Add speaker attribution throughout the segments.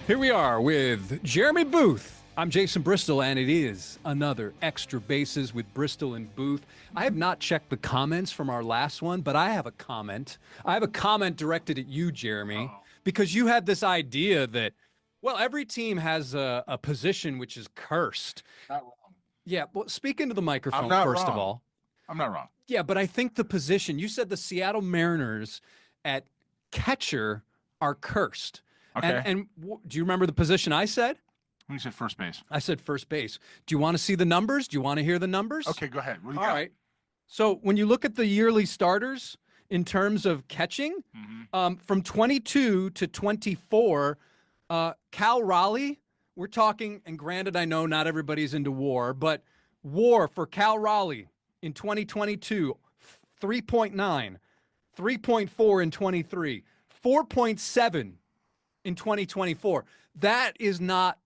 Speaker 1: Here we are with Jeremy Booth. I'm Jason Bristol, and it is another Extra Bases with Bristol and Booth. I have not checked the comments from our last one, but I have a comment. I have a comment directed at you, Jeremy, because you had this idea that, well, every team has a position which is cursed.
Speaker 2: Not wrong.
Speaker 1: Yeah, well, speak into the microphone,
Speaker 2: I'm not
Speaker 1: first of
Speaker 2: wrong.
Speaker 1: all.
Speaker 2: I'm not wrong.
Speaker 1: Yeah, but I think the position, you said the Seattle Mariners at catcher are cursed.
Speaker 2: Okay.
Speaker 1: And do you remember the position I said?
Speaker 2: When you said first base.
Speaker 1: I said first base. Do you want to see the numbers? Do you want to hear the numbers?
Speaker 2: Okay, go ahead. What do you
Speaker 1: All
Speaker 2: got?
Speaker 1: right. So when you look at the yearly starters in terms of catching, from 22 to 24, Cal Raleigh, we're talking, and granted, I know not everybody's into WAR, but WAR for Cal Raleigh in 2022, 3.9, 3.4 in 23, 4.7 in 2024. That is not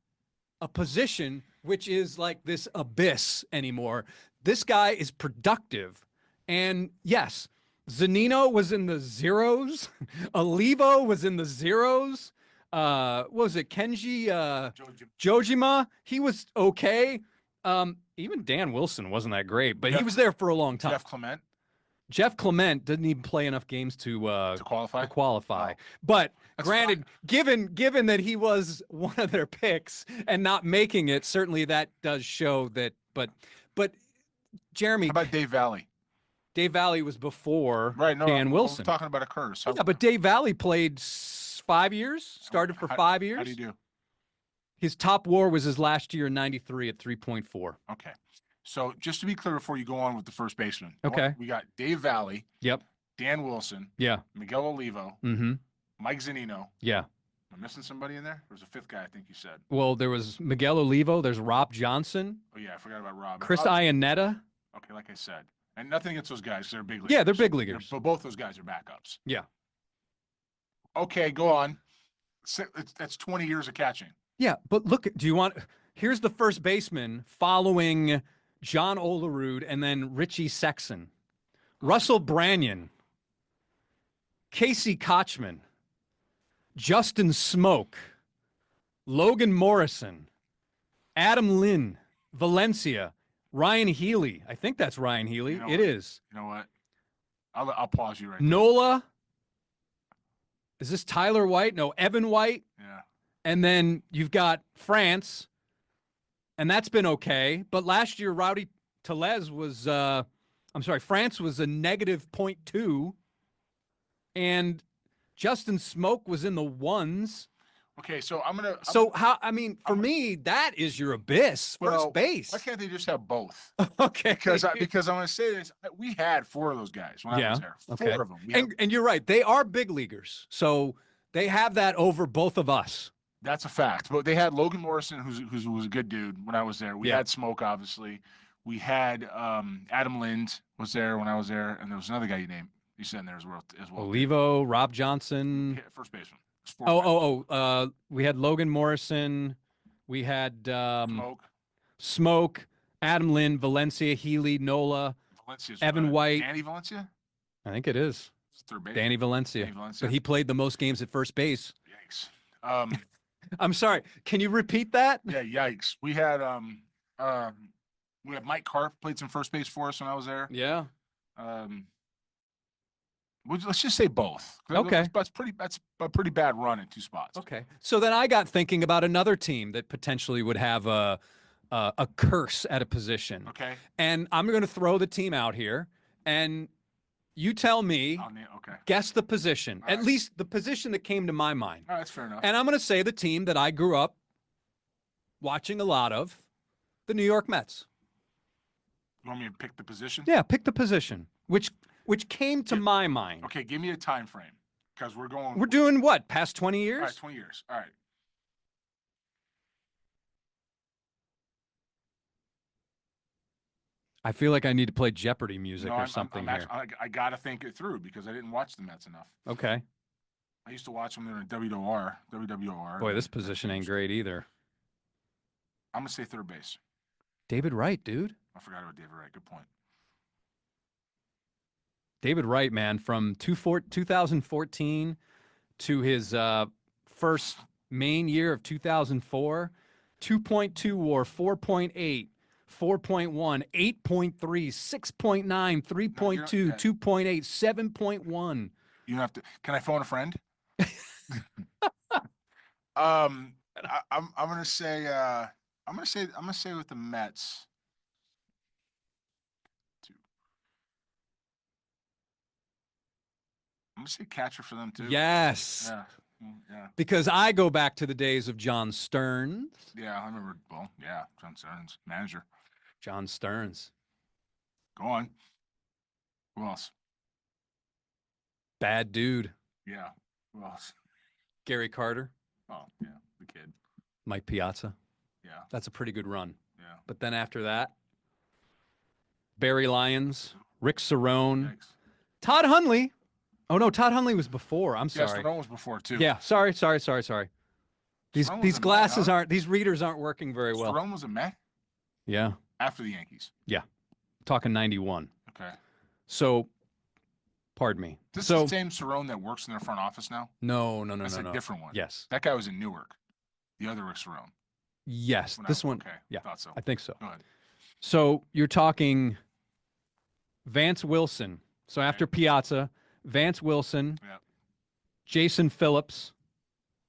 Speaker 1: a position which is like this abyss anymore. This guy is productive. And yes, Zunino was in the zeros. Olivo was in the zeros. What was it? Kenji Jojima, he was okay. Even Dan Wilson wasn't that great, but he was there for a long time. Jeff Clement didn't even play enough games to qualify.
Speaker 2: Oh.
Speaker 1: But
Speaker 2: That's
Speaker 1: granted, given that he was one of their picks and not making it, certainly that does show that. But Jeremy,
Speaker 2: how about Dave Valley?
Speaker 1: Dave Valley was before
Speaker 2: Dan
Speaker 1: Dan Wilson.
Speaker 2: I'm talking about a curse.
Speaker 1: Yeah, but Dave Valley played 5 years, started for 5 years.
Speaker 2: How do you do?
Speaker 1: His top WAR was his last year in 93 at 3.4.
Speaker 2: Okay. So just to be clear before you go on with the first baseman.
Speaker 1: Okay.
Speaker 2: We got Dave Valley.
Speaker 1: Yep.
Speaker 2: Dan Wilson.
Speaker 1: Yeah.
Speaker 2: Miguel Olivo.
Speaker 1: Mm-hmm.
Speaker 2: Mike Zunino.
Speaker 1: Yeah.
Speaker 2: Am I missing somebody in there? There was a fifth guy, I think you said.
Speaker 1: Well, there was Miguel Olivo. There's Rob Johnson.
Speaker 2: Oh, yeah. I forgot about Rob.
Speaker 1: Chris Iannetta.
Speaker 2: Okay, like I said. And nothing against those guys. They're big leaguers.
Speaker 1: Yeah, they're big leaguers.
Speaker 2: But both those guys are backups.
Speaker 1: Yeah.
Speaker 2: Okay, go on. That's 20 years of catching.
Speaker 1: Yeah, but look, here's the first baseman following John Olerud and then Richie Sexson. Russell Branyan, Casey Kochman, Justin Smoke, Logan Morrison, Adam Lynn, Valencia, Ryan Healy. I think that's Ryan Healy. It is.
Speaker 2: You know what? I'll pause you right there.
Speaker 1: Nola. Is this Tyler White? No, Evan White.
Speaker 2: Yeah.
Speaker 1: And then you've got France, and that's been okay. But last year, Rowdy Tellez was, France was a negative 0.2, and Justin Smoke was in the ones.
Speaker 2: Okay, so
Speaker 1: for me, that is your abyss, first base.
Speaker 2: Why can't they just have both?
Speaker 1: Okay.
Speaker 2: Because I'm going to say this. We had 4 of those guys when I was there. 4 of them.
Speaker 1: And you're right. They are big leaguers. So they have that over both of us.
Speaker 2: That's a fact. But they had Logan Morrison, who was a good dude when I was there. We had Smoke, obviously. We had Adam Lind was there when I was there. And there was another guy you said in there as well.
Speaker 1: Olivo, Rob Johnson.
Speaker 2: Yeah, first baseman.
Speaker 1: We had Logan Morrison. We had
Speaker 2: Smoke,
Speaker 1: Adam Lynn, Valencia, Healy, Nola, Evan White.
Speaker 2: Danny Valencia?
Speaker 1: I think it is.
Speaker 2: Third base.
Speaker 1: Danny Valencia. But he played the most games at first base.
Speaker 2: Yikes.
Speaker 1: I'm sorry. Can you repeat that?
Speaker 2: Yeah, yikes. We had Mike Karp played some first base for us when I was there.
Speaker 1: Yeah.
Speaker 2: Let's just say both.
Speaker 1: Okay.
Speaker 2: That's a pretty bad run in 2 spots.
Speaker 1: Okay. So then I got thinking about another team that potentially would have a curse at a position.
Speaker 2: Okay.
Speaker 1: And I'm going to throw the team out here, and you tell me, guess the position, at least the position that came to my mind.
Speaker 2: All right, that's fair enough.
Speaker 1: And I'm going to say the team that I grew up watching a lot of, the New York Mets.
Speaker 2: You want me to pick the position?
Speaker 1: Yeah, pick the position, which came to my mind.
Speaker 2: Okay, give me a time frame, because we're
Speaker 1: doing what, past 20 years?
Speaker 2: All right, 20 years. All right.
Speaker 1: I feel like I need to play Jeopardy music or something here.
Speaker 2: I got to think it through because I didn't watch the Mets enough.
Speaker 1: Okay.
Speaker 2: I used to watch them in WWR.
Speaker 1: Boy, this position ain't great either.
Speaker 2: I'm going to say third base.
Speaker 1: David Wright, dude.
Speaker 2: I forgot about David Wright. Good point.
Speaker 1: David Wright, man, from 2014 to his first main year of 2004, 2.2 WAR, 4.8, 4.1, 8.3, 6.9, 3.2, 2.8, 7.1.
Speaker 2: You don't have to. Can I phone a friend? I'm gonna say with the Mets. I'm gonna say catcher for them too.
Speaker 1: Yes.
Speaker 2: Yeah.
Speaker 1: Because I go back to the days of John Stearns.
Speaker 2: Yeah, I remember. Well, yeah, John Stearns, manager.
Speaker 1: John Stearns.
Speaker 2: Go on. Who else?
Speaker 1: Bad dude.
Speaker 2: Yeah. Who else?
Speaker 1: Gary Carter.
Speaker 2: Oh, yeah, the kid.
Speaker 1: Mike Piazza.
Speaker 2: Yeah.
Speaker 1: That's a pretty good run.
Speaker 2: Yeah.
Speaker 1: But then after that, Barry Lyons, Rick Cerrone,
Speaker 2: Thanks.
Speaker 1: Todd Hundley. Oh, no, Todd Hundley was before. I'm sorry.
Speaker 2: Yes, Cerrone was before, too.
Speaker 1: Yeah, sorry. These glasses aren't, these readers aren't working very well.
Speaker 2: Cerrone was a Met?
Speaker 1: Yeah.
Speaker 2: After the Yankees?
Speaker 1: Yeah. Talking 91.
Speaker 2: Okay.
Speaker 1: So, pardon me.
Speaker 2: This is the same Cerrone that works in their front office now?
Speaker 1: No.
Speaker 2: That's a different one.
Speaker 1: Yes.
Speaker 2: That guy was in Newark. The other Rick Cerrone.
Speaker 1: Yes. This one.
Speaker 2: Okay.
Speaker 1: Yeah.
Speaker 2: Thought so.
Speaker 1: I think so.
Speaker 2: Go ahead.
Speaker 1: So, you're talking Vance Wilson. So, after Piazza, Vance Wilson, Jason Phillips.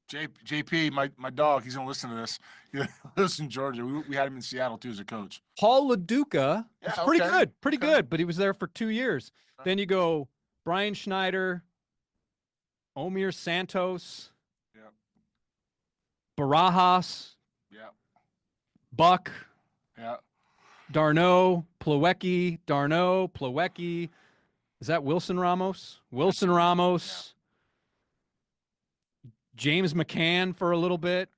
Speaker 2: JP, my dog, he's going to listen to this. He lives in Georgia. We had him in Seattle, too, as a coach.
Speaker 1: Paul LaDuca.
Speaker 2: Yeah,
Speaker 1: pretty good, but he was there for 2 years. Then you go Brian Schneider, Omir Santos, Barajas, Buck, Darno, Plawecki. Is that Wilson Ramos? Wilson Ramos. James McCann for a little bit.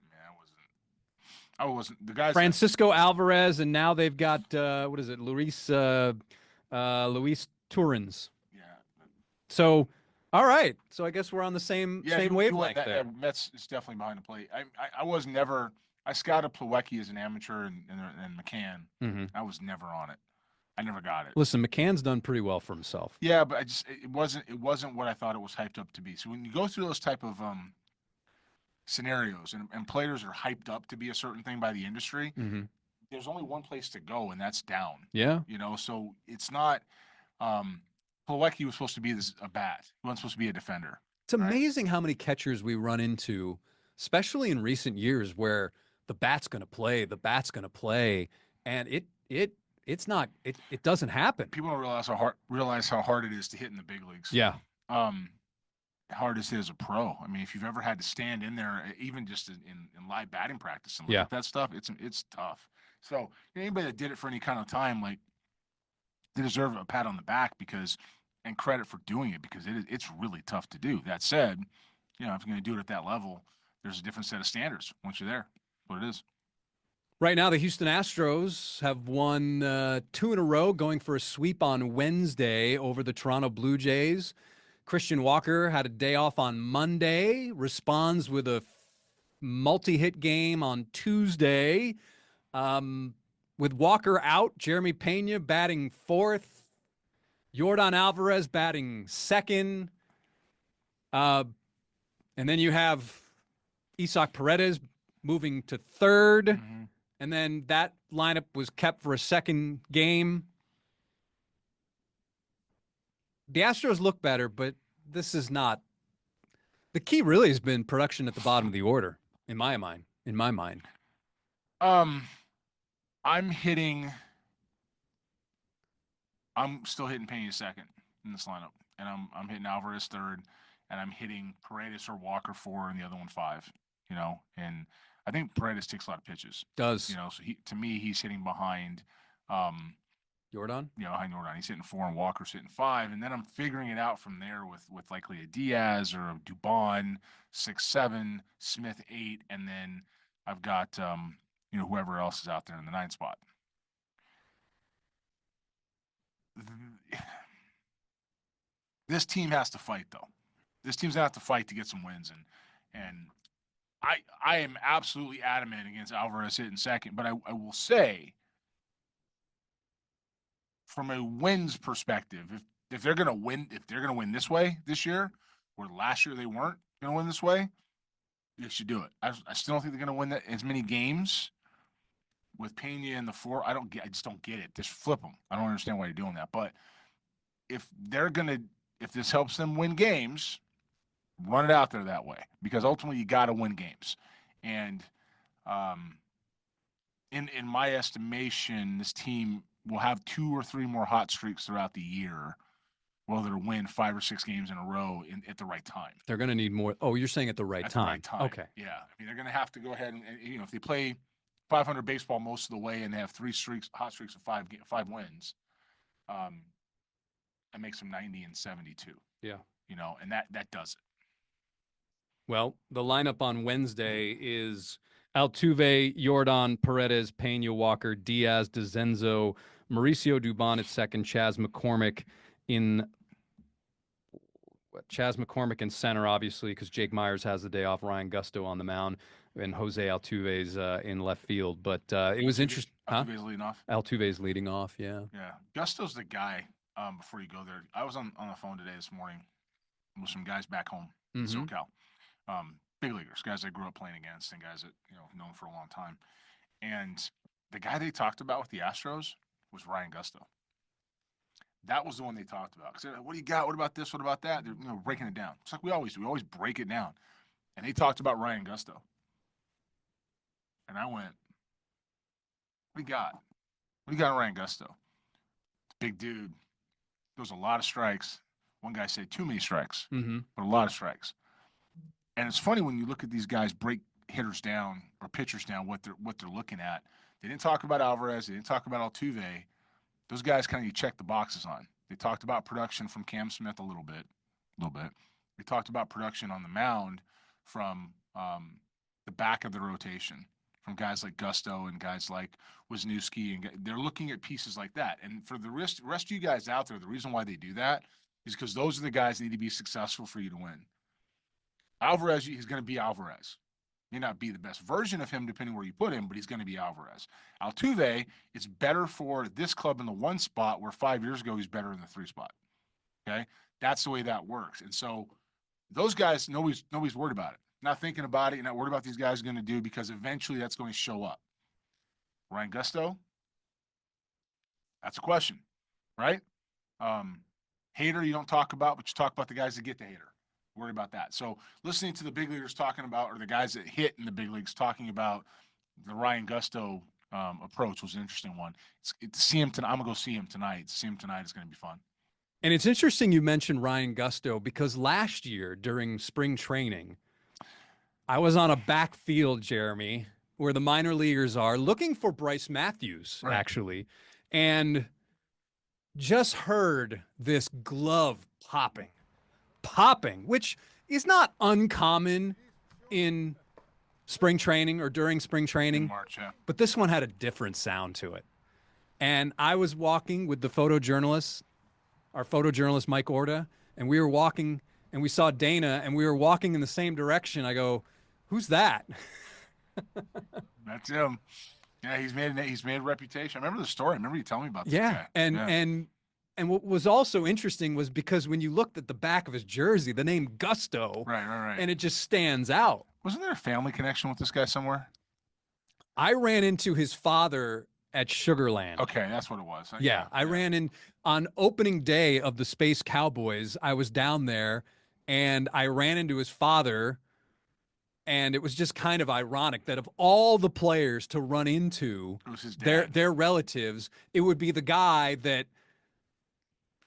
Speaker 2: I wasn't. The guys.
Speaker 1: Francisco Alvarez, and now they've got Luis Torrens. Yeah. So, all right. So I guess we're on the same wavelength there.
Speaker 2: Mets is definitely behind the plate. I was never. I scouted Plawecki as an amateur and McCann. Mm-hmm. I was never on it. I never got it.
Speaker 1: Listen, McCann's done pretty well for himself.
Speaker 2: Yeah, but it wasn't what I thought it was hyped up to be. So when you go through those type of scenarios and players are hyped up to be a certain thing by the industry, there's only one place to go, and that's down.
Speaker 1: Yeah.
Speaker 2: So it's not Plawecki was supposed to be a bat. He wasn't supposed to be a defender.
Speaker 1: It's amazing how many catchers we run into, especially in recent years, where the bat's going to play, and it doesn't happen.
Speaker 2: People don't realize how hard it is to hit in the big leagues.
Speaker 1: Yeah.
Speaker 2: Hard as it is as a pro. I mean, if you've ever had to stand in there, even just in live batting practice and look at that stuff, it's tough. So anybody that did it for any kind of time, like, they deserve a pat on the back and credit for doing it, because it's really tough to do. That said, if you're going to do it at that level, there's a different set of standards once you're there. That's what it is.
Speaker 1: Right now, the Houston Astros have won 2 in a row, going for a sweep on Wednesday over the Toronto Blue Jays. Christian Walker had a day off on Monday, responds with a multi-hit game on Tuesday. With Walker out, Jeremy Pena batting 4th, Yordan Alvarez batting 2nd. And then you have Isaac Paredes moving to 3rd. Mm-hmm. And then that lineup was kept for a second game. The Astros look better, but this is not. The key really has been production at the bottom of the order, in my mind.
Speaker 2: I'm still hitting Pena 2nd in this lineup, and I'm hitting Alvarez 3rd, and I'm hitting Paredes or Walker 4, and the other one 5. And I think Paredes takes a lot of pitches.
Speaker 1: Does.
Speaker 2: So to me, he's hitting behind
Speaker 1: Yordan?
Speaker 2: Behind Yordan. He's hitting 4 and Walker's hitting 5. And then I'm figuring it out from there with likely a Diaz or a Dubon, 6-7, Smith 8, and then I've got whoever else is out there in the 9 spot. This team has to fight, though. This team's gonna have to fight to get some wins, and I am absolutely adamant against Alvarez hitting 2nd, but I will say, from a wins perspective, if they're gonna win this way this year, where last year they weren't gonna win this way, They should do it. I still don't think they're going to win that as many games with Pena in the 4. I just don't get it. Just flip them. I don't understand why you're doing that. But if this helps them win games, run it out there that way, because ultimately you got to win games. And in my estimation, this team will have 2 or 3 more hot streaks throughout the year. Well, they'll win 5 or 6 games in a row at the right time.
Speaker 1: They're going to need more. Oh, you're saying at the right time.
Speaker 2: The right time.
Speaker 1: Okay.
Speaker 2: Yeah. I mean, they're going to have to go ahead and if they play 500 baseball most of the way and they have 3 hot streaks of 5 wins, that makes them 90 and 72.
Speaker 1: Yeah.
Speaker 2: And that does it.
Speaker 1: Well, the lineup on Wednesday is Altuve, Yordan, Paredes, Pena, Walker, Diaz, DeZenzo, Mauricio Dubon at second, Chas McCormick in center, obviously, because Jake Myers has the day off, Ryan Gusto on the mound, and Jose Altuve's in left field. But it was interesting.
Speaker 2: Altuve's leading off?
Speaker 1: Altuve's leading off, yeah.
Speaker 2: Yeah. Gusto's the guy, before you go there. I was on the phone today this morning with some guys back home in SoCal. Big leaguers, guys I grew up playing against and guys that, known for a long time. And the guy they talked about with the Astros was Ryan Gusto. That was the one they talked about. Because what do you got? What about this? What about that? They're breaking it down. It's like we always do. We always break it down. And they talked about Ryan Gusto. And I went, what do you got? What do you got on Ryan Gusto? Big dude. Throws a lot of strikes. One guy said too many strikes, but a lot of strikes. And it's funny when you look at these guys break hitters down or pitchers down, what they're looking at. They didn't talk about Alvarez. They didn't talk about Altuve. Those guys kind of you check the boxes on. They talked about production from Cam Smith a little bit. They talked about production on the mound from the back of the rotation, from guys like Gusto and guys like Wisniewski, and they're looking at pieces like that. And for the rest of you guys out there, the reason why they do that is because those are the guys that need to be successful for you to win. Alvarez, he's going to be Alvarez. May not be the best version of him depending where you put him, but he's going to be Alvarez. Altuve, it's better for this club in the 1 spot where 5 years ago he's better in the 3 spot. Okay? That's the way that works. And so those guys, nobody's worried about it. Not thinking about it. You're not worried about these guys are going to do, because eventually that's going to show up. Ryan Gusto, that's a question, right? Hater you don't talk about, but you talk about the guys that get the hater. Worry about that. So listening to the big leaguers talking about, or the guys that hit in the big leagues talking about the Ryan Gusto approach was an interesting one. To see him tonight, I'm going to go see him tonight. To see him tonight is going to be fun.
Speaker 1: And it's interesting you mentioned Ryan Gusto, because last year during spring training, I was on a backfield, Jeremy, where the minor leaguers are, looking for Bryce Matthews, actually, and just heard this glove popping, which is not uncommon in spring training or during spring training.
Speaker 2: In March, yeah.
Speaker 1: But this one had a different sound to it. And I was walking with the our photojournalist, Mike Orta, and we were walking and we saw Dana and we were walking in the same direction. I go, who's that?
Speaker 2: That's him. Yeah, he's made a reputation. I remember the story. I remember you telling me about this guy.
Speaker 1: And what was also interesting was because when you looked at the back of his jersey, the name Gusto,
Speaker 2: right,
Speaker 1: and it just stands out.
Speaker 2: Wasn't there a family connection with this guy somewhere?
Speaker 1: I ran into his father at Sugarland.
Speaker 2: Okay, that's what it was.
Speaker 1: I ran in on opening day of the Space Cowboys. I was down there, and I ran into his father, and it was just kind of ironic that of all the players to run into their relatives, it would be the guy that,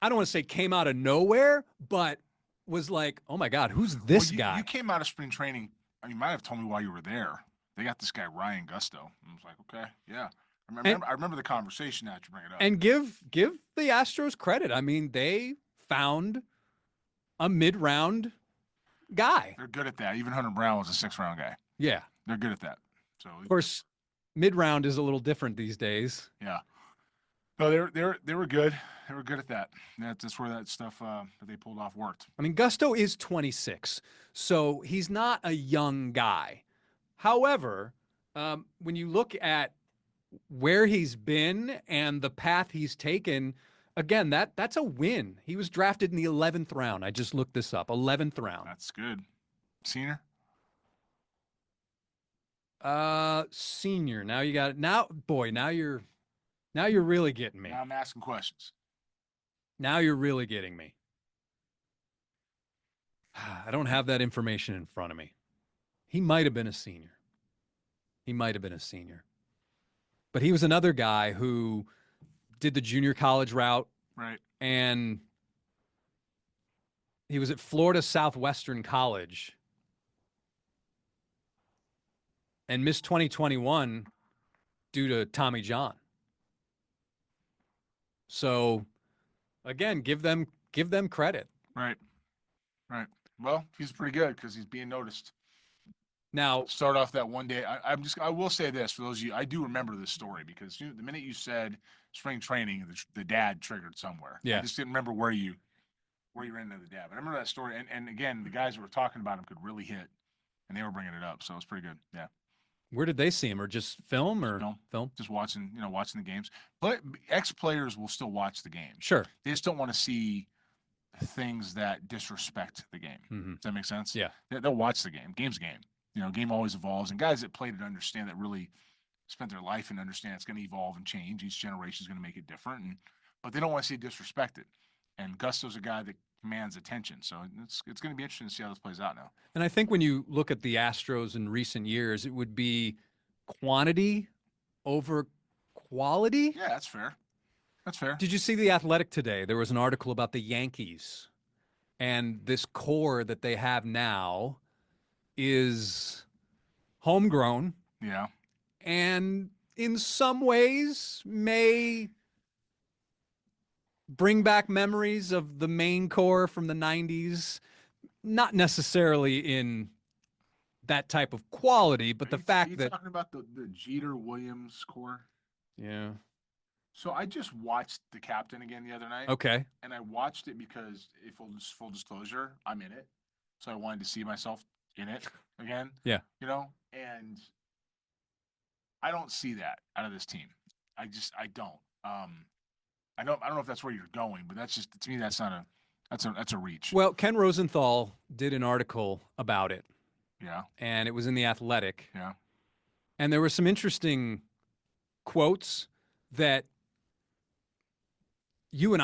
Speaker 1: I don't want to say came out of nowhere, but was like, oh my God, who's this guy?
Speaker 2: You came out of spring training. You might have told me while you were there. They got this guy, Ryan Gusto. I was like, okay, yeah. I remember the conversation that you bring it up.
Speaker 1: And give the Astros credit. I mean, they found a mid-round guy.
Speaker 2: They're good at that. Even Hunter Brown was a 6th-round guy.
Speaker 1: Yeah.
Speaker 2: They're good at that. So
Speaker 1: of course, mid-round is a little different these days.
Speaker 2: Yeah. No, they were good. They were good at that. That's where that stuff that they pulled off worked.
Speaker 1: I mean, Gusto is 26, so he's not a young guy. However, when you look at where he's been and the path he's taken, again, that's a win. He was drafted in the 11th round. I just looked this up. 11th round.
Speaker 2: That's good. Senior?
Speaker 1: Senior. Now you got it. Now, boy, now you're really getting me.
Speaker 2: Now I'm asking questions.
Speaker 1: Now you're really getting me. I don't have that information in front of me. He might have been a senior. But he was another guy who did the junior college route.
Speaker 2: Right.
Speaker 1: And he was at Florida Southwestern College and missed 2021 due to Tommy John. So, again, give them credit.
Speaker 2: Right. Well, he's pretty good because he's being noticed.
Speaker 1: Now,
Speaker 2: start off that one day. I will say this for those of you, I do remember this story because the minute you said spring training, the dad triggered somewhere.
Speaker 1: Yeah.
Speaker 2: I just didn't remember where you ran into the dad. But I remember that story, and again, the guys who were talking about him could really hit, and they were bringing it up, so it was pretty good. Yeah.
Speaker 1: Where did they see him, or just film, or film?
Speaker 2: Just watching the games. But ex-players will still watch the game.
Speaker 1: Sure.
Speaker 2: They just don't want to see things that disrespect the game.
Speaker 1: Mm-hmm.
Speaker 2: Does that make sense?
Speaker 1: Yeah.
Speaker 2: They'll watch the game. Game's a game. Game always evolves, and guys that played it understand that really spent their life and understand it's going to evolve and change. Each generation is going to make it different, but they don't want to see it disrespected. And Gusto's a guy that commands attention, so it's going to be interesting to see how this plays out now.
Speaker 1: And I think when you look at the Astros in recent years, it would be quantity over quality.
Speaker 2: Yeah, that's fair. That's fair.
Speaker 1: Did you see The Athletic today? There was an article about the Yankees and this core that they have now is homegrown.
Speaker 2: Yeah.
Speaker 1: And in some ways may bring back memories of the main core from the 90s, not necessarily in that type of quality, but the fact that
Speaker 2: talking about the Jeter Williams core.
Speaker 1: Yeah.
Speaker 2: So I just watched The Captain again the other night.
Speaker 1: Okay.
Speaker 2: And I watched it because, full disclosure, I'm in it. So I wanted to see myself in it again.
Speaker 1: Yeah.
Speaker 2: And I don't see that out of this team. I don't. I don't know if that's where you're going, but that's just, to me, that's a reach.
Speaker 1: Well, Ken Rosenthal did an article about it.
Speaker 2: Yeah.
Speaker 1: And it was in The Athletic.
Speaker 2: Yeah.
Speaker 1: And there were some interesting quotes that you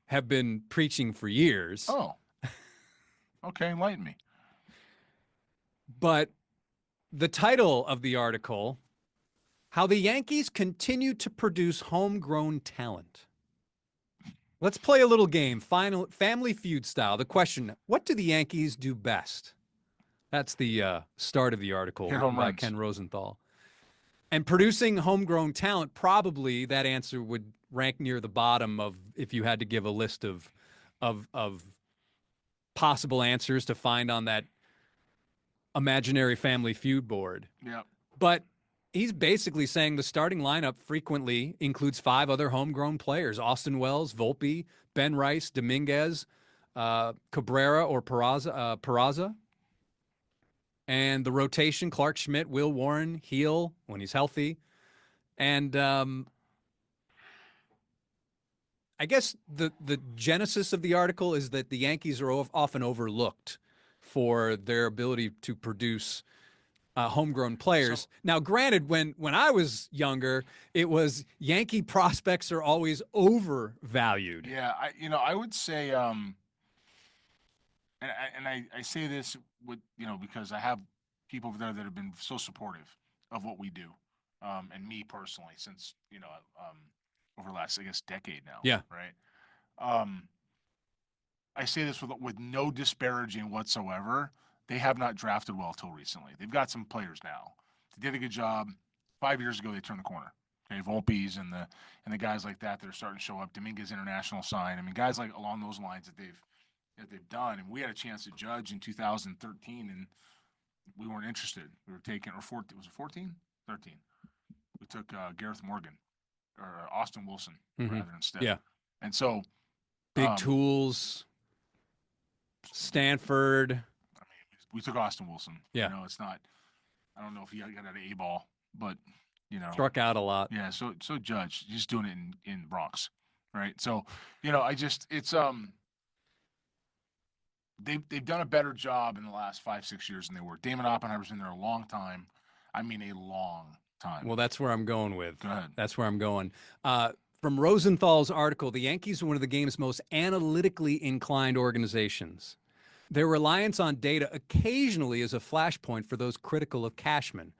Speaker 1: have been preaching for years.
Speaker 2: Oh. Okay, enlighten me.
Speaker 1: But the title of the article, How the Yankees Continue to Produce Homegrown Talent. Let's play a little game, Family Feud style. The question, what do the Yankees do best? That's the start of the article by Ken Rosenthal. And producing homegrown talent, probably that answer would rank near the bottom of if you had to give a list of possible answers to find on that imaginary Family Feud board.
Speaker 2: Yeah.
Speaker 1: But he's basically saying the starting lineup frequently includes 5 other homegrown players: Austin Wells, Volpe, Ben Rice, Dominguez, Cabrera or Peraza. And the rotation, Clark Schmidt, Will Warren, Heel when he's healthy. And I guess the genesis of the article is that the Yankees are often overlooked for their ability to produce homegrown players. So, now, granted, when I was younger, it was Yankee prospects are always overvalued.
Speaker 2: Yeah, I would say, and I say this with because I have people over there that have been so supportive of what we do, and me personally since over the last, I guess, decade now.
Speaker 1: Yeah.
Speaker 2: Right. I say this with no disparaging whatsoever. They have not drafted well till recently. They've got some players now. They did a good job. 5 years ago, they turned the corner. Okay, Volpe's and the guys like that are starting to show up. Dominguez international sign. I mean, guys like along those lines that they've done. And we had a chance to judge in 2013, and we weren't interested. We were taking, or 14, was it 14? 13. We took Gareth Morgan or Austin Wilson rather instead.
Speaker 1: Yeah.
Speaker 2: And so
Speaker 1: big tools. Stanford.
Speaker 2: I mean, we took Austin Wilson.
Speaker 1: Yeah.
Speaker 2: It's not. I don't know if he got out of A-ball, but
Speaker 1: struck out a lot.
Speaker 2: Yeah. So Judge, he's doing it in Bronx, right? So it's they've done a better job in the last 5-6 years than they were. Damon Oppenheimer's been there a long time. I mean, a long time.
Speaker 1: Well, that's where I'm going with.
Speaker 2: Go ahead.
Speaker 1: That's where I'm going. From Rosenthal's article, the Yankees are one of the game's most analytically inclined organizations. Their reliance on data occasionally is a flashpoint for those critical of Cashman.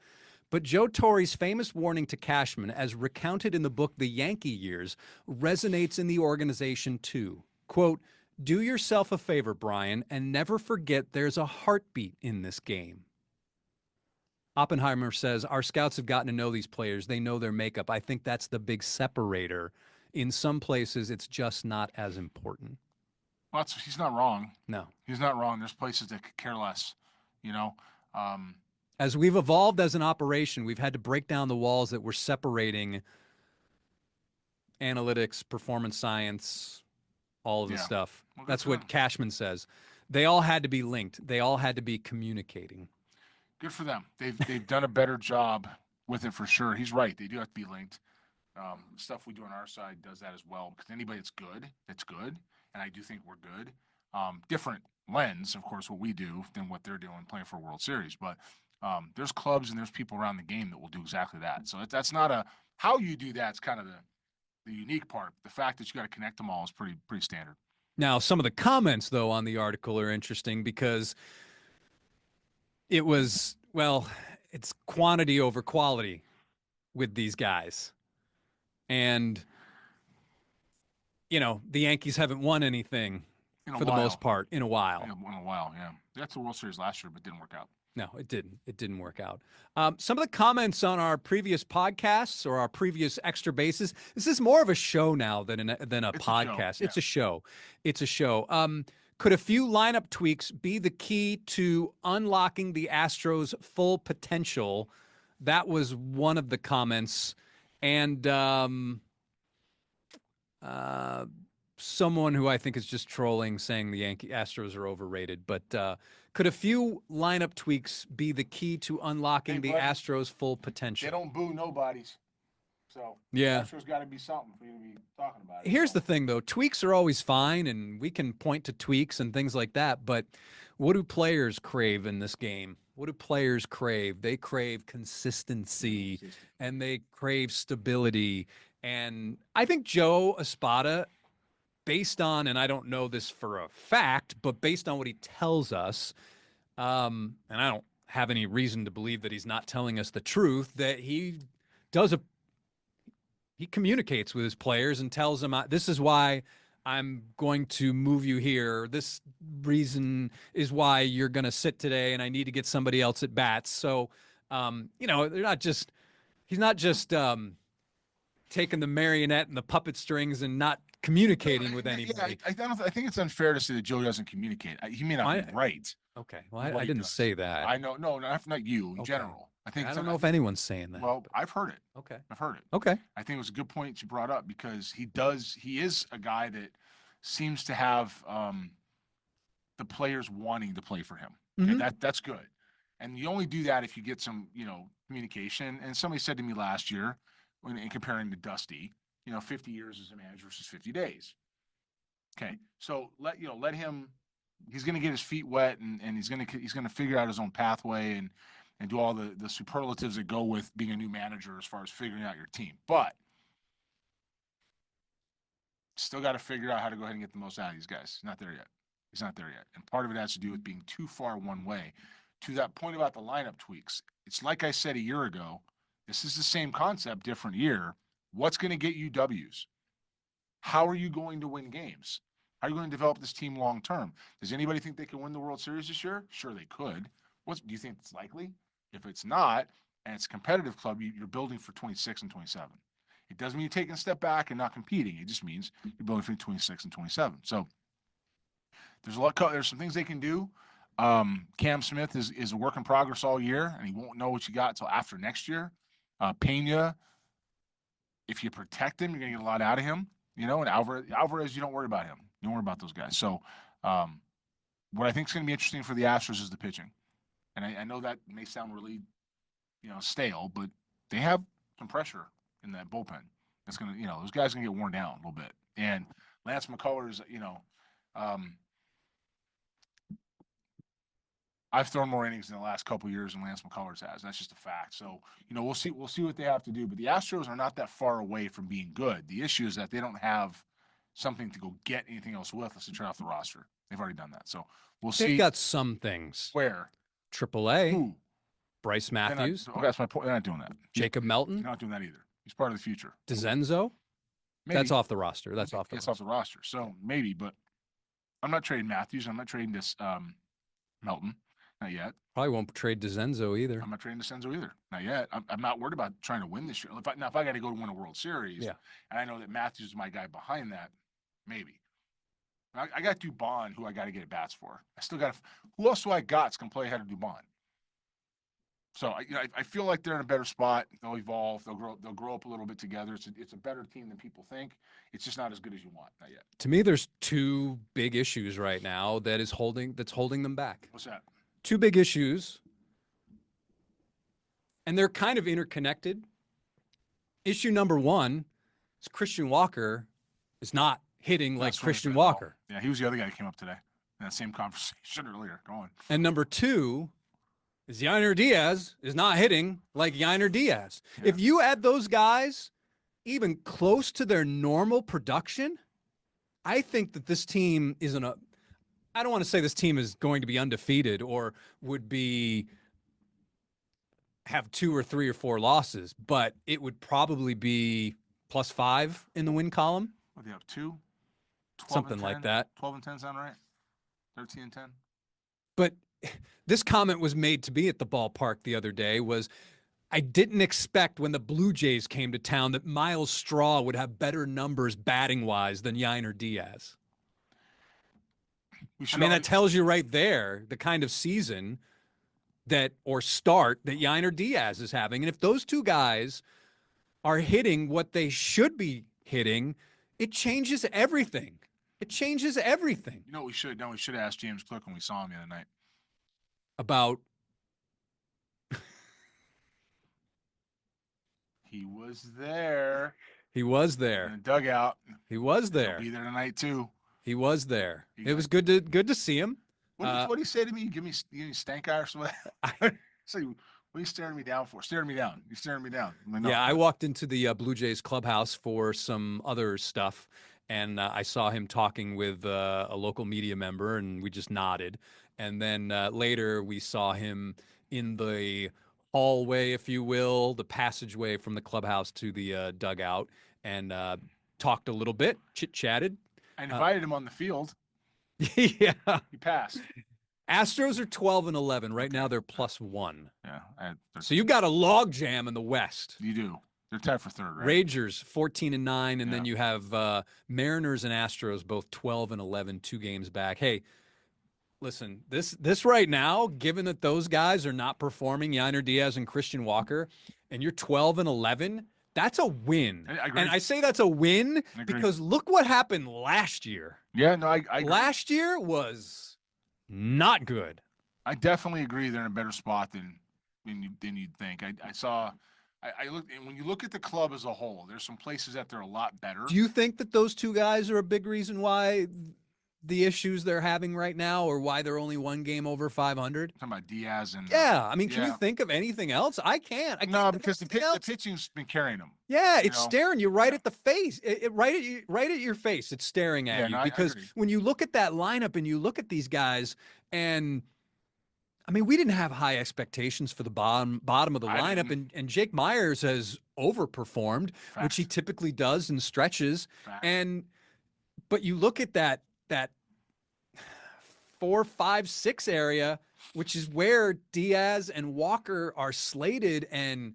Speaker 1: But Joe Torre's famous warning to Cashman, as recounted in the book The Yankee Years, resonates in the organization too. Quote, "Do yourself a favor, Brian, and never forget there's a heartbeat in this game." Oppenheimer says, our scouts have gotten to know these players. They know their makeup. I think that's the big separator. In some places, it's just not as important.
Speaker 2: Well, he's not wrong.
Speaker 1: No.
Speaker 2: He's not wrong. There's places that could care less, you know.
Speaker 1: As we've evolved as an operation, we've had to break down the walls that were separating analytics, performance science, all of the stuff.
Speaker 2: Well,
Speaker 1: that's what Cashman says. They all had to be linked. They all had to be communicating.
Speaker 2: Good for them. They've done a better job with it for sure. He's right. They do have to be linked. Stuff we do on our side does that as well. Because anybody that's good, and I do think we're good. Different lens, of course, what we do than what they're doing playing for a World Series. But there's clubs and there's people around the game that will do exactly that. So that's not how you do that's kind of the unique part. The fact that you got to connect them all is pretty standard.
Speaker 1: Now, some of the comments, though, on the article are interesting because it was, well, it's quantity over quality with these guys. And, you know, the Yankees haven't won anything for the most part in a while.
Speaker 2: In a while, yeah. That's the World Series last year, but didn't work out.
Speaker 1: No, it didn't. It didn't work out. Some of the comments on our previous podcasts or our previous extra bases, this is more of a show now than a podcast. It's a show. It's a show. Could a few lineup tweaks be the key to unlocking the Astros' full potential? That was one of the comments. And someone who I think is just trolling, saying the Astros are overrated. But could a few lineup tweaks be the key to unlocking the Astros' full potential?
Speaker 2: They don't boo nobodies. So
Speaker 1: yeah,
Speaker 2: Astros got to be something for you to be talking about.
Speaker 1: Here's the thing, though. Tweaks are always fine, and we can point to tweaks and things like that. But what do players crave in this game? What do players crave? They crave consistency, and they crave stability. And I think Joe Espada, based on, and I don't know this for a fact, but based on what he tells us, and I don't have any reason to believe that he's not telling us the truth, that he communicates with his players and tells them, this is why I'm going to move you here. This reason is why you're going to sit today, and I need to get somebody else at bats. So, you know, he's not just taking the marionette and the puppet strings and not communicating with anybody.
Speaker 2: Yeah, I think it's unfair to say that Joe doesn't communicate. He may not be right.
Speaker 1: Okay, well, I didn't say that.
Speaker 2: I know, no, not you in general. I
Speaker 1: don't know if anyone's saying that.
Speaker 2: Well, I've heard it.
Speaker 1: Okay.
Speaker 2: I've heard it.
Speaker 1: Okay.
Speaker 2: I think it was a good point you brought up because he is a guy that seems to have the players wanting to play for him.
Speaker 1: Mm-hmm.
Speaker 2: And that's good. And you only do that if you get some, communication. And somebody said to me last year, in comparing to Dusty, 50 years as a manager versus 50 days. Okay. So let him, he's going to get his feet wet and he's going to figure out his own pathway and do all the superlatives that go with being a new manager as far as figuring out your team. But still got to figure out how to go ahead and get the most out of these guys. He's not there yet. And part of it has to do with being too far one way. To that point about the lineup tweaks, it's like I said a year ago, this is the same concept, different year. What's going to get you W's? How are you going to win games? How are you going to develop this team long term? Does anybody think they can win the World Series this year? Sure, they could. Do you think it's likely? If it's not, and it's a competitive club, you're building for 26 and 27. It doesn't mean you're taking a step back and not competing. It just means you're building for 26 and 27. So there's some things they can do. Cam Smith is a work in progress all year, and he won't know what you got until after next year. Pena, if you protect him, you're going to get a lot out of him. And Alvarez, you don't worry about him. You don't worry about those guys. So what I think is going to be interesting for the Astros is the pitching. And I know that may sound really, stale, but they have some pressure in that bullpen. That's going to, those guys are going to get worn down a little bit. And Lance McCullers, I've thrown more innings in the last couple of years than Lance McCullers has. That's just a fact. So, we'll see what they have to do. But the Astros are not that far away from being good. The issue is that they don't have something to go get anything else with us to try off the roster. They've already done that. So we'll see.
Speaker 1: They've got some things.
Speaker 2: Where?
Speaker 1: AAA.
Speaker 2: Who?
Speaker 1: Bryce Matthews.
Speaker 2: That's my point. They're not doing that.
Speaker 1: Jacob Melton.
Speaker 2: They're not doing that either. He's part of the future.
Speaker 1: DeZenzo.
Speaker 2: Maybe.
Speaker 1: That's off the roster. That's off
Speaker 2: the roster. So maybe, but I'm not trading Matthews. I'm not trading this Melton. Not yet.
Speaker 1: Probably won't trade DeZenzo either.
Speaker 2: I'm not trading DeZenzo either. Not yet. I'm not worried about trying to win this year. If I got to go to win a World Series, and I know that Matthews is my guy behind that, maybe. I got Dubon, who I got to get at bats for. I still got who else do I got that's going to play ahead of Dubon? So I feel like they're in a better spot. They'll evolve. They'll grow up a little bit together. It's a better team than people think. It's just not as good as you want. Not yet.
Speaker 1: To me, there's two big issues right now that's holding them back.
Speaker 2: What's that?
Speaker 1: Two big issues, and they're kind of interconnected. Issue number one is Christian Walker is not hitting like Christian Walker.
Speaker 2: Yeah, he was the other guy that came up today in that same conversation earlier. Go on.
Speaker 1: And number two is Yainer Diaz is not hitting like Yainer Diaz. Yeah. If you add those guys even close to their normal production, I think that this team isn't a – I don't want to say this team is going to be undefeated or would have 2 or 3 or 4 losses, but it would probably be +5 in the win column.
Speaker 2: What do you have, 2?
Speaker 1: Something like that.
Speaker 2: 12 and 10 sound right? 13 and 10?
Speaker 1: But this comment was made to me at the ballpark the other day was I didn't expect when the Blue Jays came to town that Miles Straw would have better numbers batting-wise than Yainer Diaz. That tells you right there the kind of season start that Yainer Diaz is having. And if those two guys are hitting what they should be hitting, it changes everything. It changes everything.
Speaker 2: You know what we should? No, we should have asked James Cook when we saw him the other night.
Speaker 1: About
Speaker 2: he was there.
Speaker 1: He was there.
Speaker 2: In the dugout.
Speaker 1: He was there.
Speaker 2: He'll be there tonight too.
Speaker 1: He was there. It was good to see him.
Speaker 2: What did he say to me? Give me stank eye or something. So what are you staring me down for? Staring me down. You're staring me down. No.
Speaker 1: Yeah, I walked into the Blue Jays clubhouse for some other stuff, and I saw him talking with a local media member, and we just nodded. And then later we saw him in the hallway, if you will, the passageway from the clubhouse to the dugout, and talked a little bit, chit-chatted.
Speaker 2: I invited him on the field.
Speaker 1: Yeah.
Speaker 2: He passed.
Speaker 1: Astros are 12 and 11. Right now they're +1.
Speaker 2: Yeah.
Speaker 1: So you've got a log jam in the West.
Speaker 2: You do. They're tied for third, right?
Speaker 1: Rangers 14 and 9, and then you have Mariners and Astros both 12 and 11, 2 games back. Hey, listen, this right now, given that those guys are not performing, Yainer Diaz and Christian Walker, and you're 12 and 11, that's a win.
Speaker 2: I agree.
Speaker 1: And I say that's a win because look what happened last year.
Speaker 2: Yeah, no, I agree.
Speaker 1: Last year was not good.
Speaker 2: I definitely agree they're in a better spot than you'd think. I looked, and when you look at the club as a whole, there's some places that they're a lot better.
Speaker 1: Do you think that those two guys are a big reason why the issues they're having right now, or why they're only 1 game over 500?
Speaker 2: Talking about Diaz and
Speaker 1: can you think of anything else? I can't.
Speaker 2: Because the pitching's been carrying them.
Speaker 1: Yeah, it's staring you right at the face. Right at your face. It's staring at you because when you look at that lineup and you look at these guys, and I mean, we didn't have high expectations for the bottom of the lineup, and Jake Myers has overperformed, which he typically does in stretches. But you look at that 4, 5, 6 area, which is where Diaz and Walker are slated, and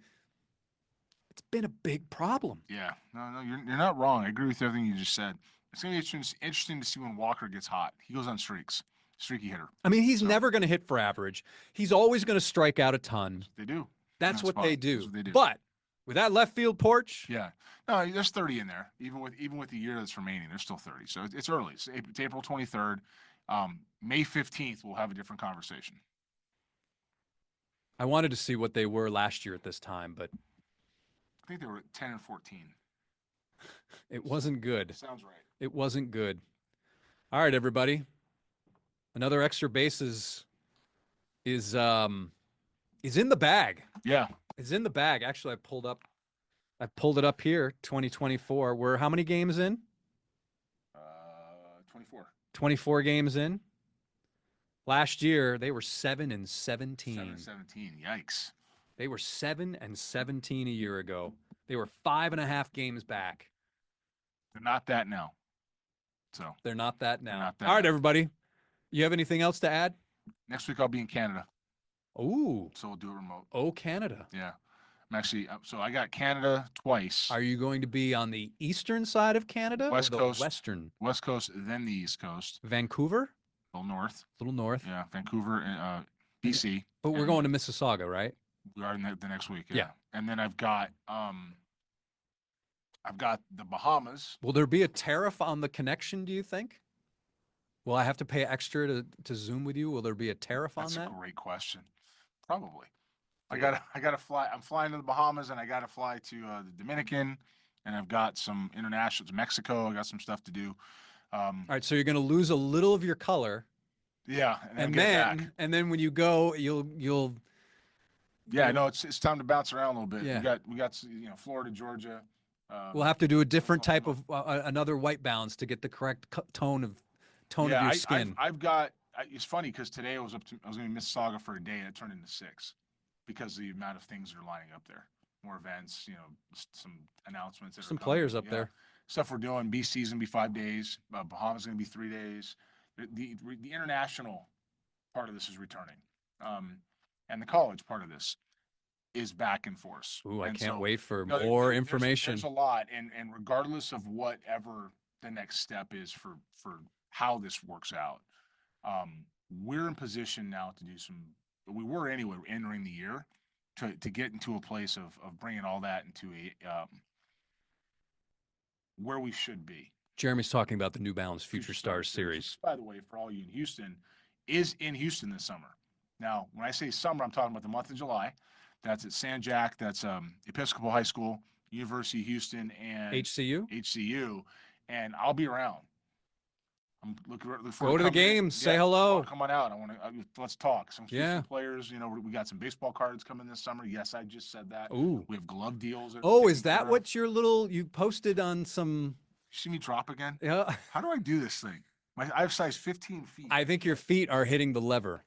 Speaker 1: it's been a big problem.
Speaker 2: Yeah, no, you're not wrong. I agree with everything you just said. It's going to be interesting to see when Walker gets hot. He goes on streaks. Streaky hitter.
Speaker 1: I mean, he's never going to hit for average. He's always going to strike out a ton.
Speaker 2: They do.
Speaker 1: That's what they do. But with that left field porch,
Speaker 2: no, there's 30 in there. Even with the year that's remaining, there's still 30. So it's early. It's April 23rd. May 15th, we'll have a different conversation.
Speaker 1: I wanted to see what they were last year at this time, but
Speaker 2: I think they were 10 and 14.
Speaker 1: It wasn't good.
Speaker 2: Sounds right.
Speaker 1: It wasn't good. All right, everybody. Another Extra Bases is in the bag.
Speaker 2: Yeah.
Speaker 1: Is in the bag. Actually, I pulled it up here. 2024. We're how many games in?
Speaker 2: 24.
Speaker 1: 24 games in. Last year they were 7-17.
Speaker 2: 7-17. Yikes.
Speaker 1: They were 7-17 a year ago. They were 5.5 games back.
Speaker 2: They're not that now. So
Speaker 1: they're not that now.
Speaker 2: Not that
Speaker 1: All right,
Speaker 2: now.
Speaker 1: everybody. You have anything else to add?
Speaker 2: Next week I'll be in Canada.
Speaker 1: Ooh.
Speaker 2: So we'll do it remote.
Speaker 1: Oh, Canada.
Speaker 2: Yeah. I'm actually, so I got Canada twice.
Speaker 1: Are you going to be on the eastern side of Canada?
Speaker 2: West
Speaker 1: or the
Speaker 2: Coast.
Speaker 1: Western?
Speaker 2: West Coast, then the East Coast.
Speaker 1: Vancouver?
Speaker 2: A little north.
Speaker 1: A little north.
Speaker 2: Yeah, Vancouver and BC.
Speaker 1: But we're going to Mississauga, right?
Speaker 2: We are the next week.
Speaker 1: Yeah.
Speaker 2: And then I've got the Bahamas.
Speaker 1: Will there be a tariff on the connection, do you think? Will I have to pay extra to Zoom with you? Will there be a tariff on that?
Speaker 2: That's a great question. Probably. I gotta fly. I'm flying to the Bahamas and I gotta fly to the Dominican, and I've got some international to Mexico. I got some stuff to do.
Speaker 1: All right, so you're gonna lose a little of your color.
Speaker 2: Yeah,
Speaker 1: and then when you go, you'll.
Speaker 2: Yeah, no, it's time to bounce around a little bit.
Speaker 1: Yeah.
Speaker 2: We got Florida, Georgia.
Speaker 1: We'll have to do a different type of another white balance to get the correct tone of your skin.
Speaker 2: I've got. It's funny because today I was going to be in Mississauga for a day and it turned into 6 because of the amount of things that are lining up there. More events, some announcements.
Speaker 1: Some players up there.
Speaker 2: Stuff we're doing. BC's gonna be 5 days. Bahamas gonna be 3 days. The international part of this is returning, and the college part of this is back in force.
Speaker 1: Ooh, I can't wait for more information.
Speaker 2: There's a lot, and regardless of whatever the next step is for how this works out, we're in position now to do some. We were anyway entering the year to get into a place of bringing all that into a where we should be.
Speaker 1: Jeremy's talking about the New Balance Future Stars series.
Speaker 2: By the way, for all you in Houston, is in Houston this summer. Now, when I say summer, I'm talking about the month of July. That's at San Jack. That's Episcopal High School, University of Houston, and HCU. And I'll be around. I'm looking forward
Speaker 1: go to the games. Say hello.
Speaker 2: Come on out. Let's talk. Some Houston players. We got some baseball cards coming this summer. Yes, I just said that.
Speaker 1: Ooh.
Speaker 2: We have glove deals.
Speaker 1: Is that what you posted on some?
Speaker 2: You see me drop again?
Speaker 1: Yeah.
Speaker 2: How do I do this thing? I have size 15 feet.
Speaker 1: I think your feet are hitting the lever.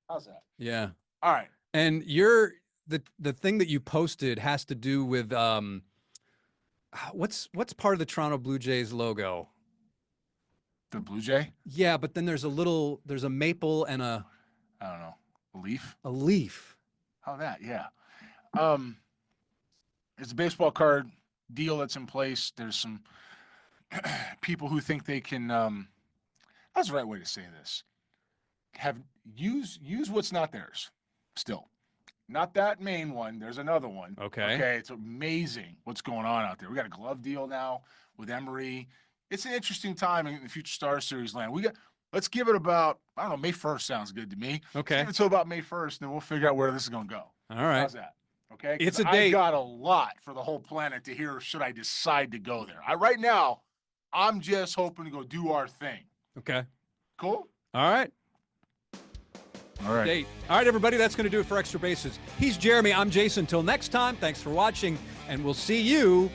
Speaker 2: How's that?
Speaker 1: Yeah.
Speaker 2: All right.
Speaker 1: And the thing that you posted has to do with what's part of the Toronto Blue Jays logo?
Speaker 2: The Blue Jay?
Speaker 1: Yeah, but then there's a maple and
Speaker 2: I don't know, a leaf?
Speaker 1: A leaf.
Speaker 2: How that? Yeah. It's a baseball card deal that's in place. There's some people who think they can how's the right way to say this? Use what's not theirs still. Not that main one. There's another one.
Speaker 1: Okay.
Speaker 2: It's amazing what's going on out there. We got a glove deal now with Emery. It's an interesting time in the Future Stars Series land. Let's give it about, I don't know, May 1st sounds good to me.
Speaker 1: Okay.
Speaker 2: Let's give it till about May 1st, and then we'll figure out where this is going to go.
Speaker 1: All right.
Speaker 2: How's that? Okay.
Speaker 1: It's a date.
Speaker 2: I got a lot for the whole planet to hear should I decide to go there. Right now, I'm just hoping to go do our thing.
Speaker 1: Okay.
Speaker 2: Cool?
Speaker 1: All right.
Speaker 2: All right.
Speaker 1: Date. All right, everybody, that's going to do it for Extra Bases. He's Jeremy. I'm Jason. Till next time, thanks for watching, and we'll see you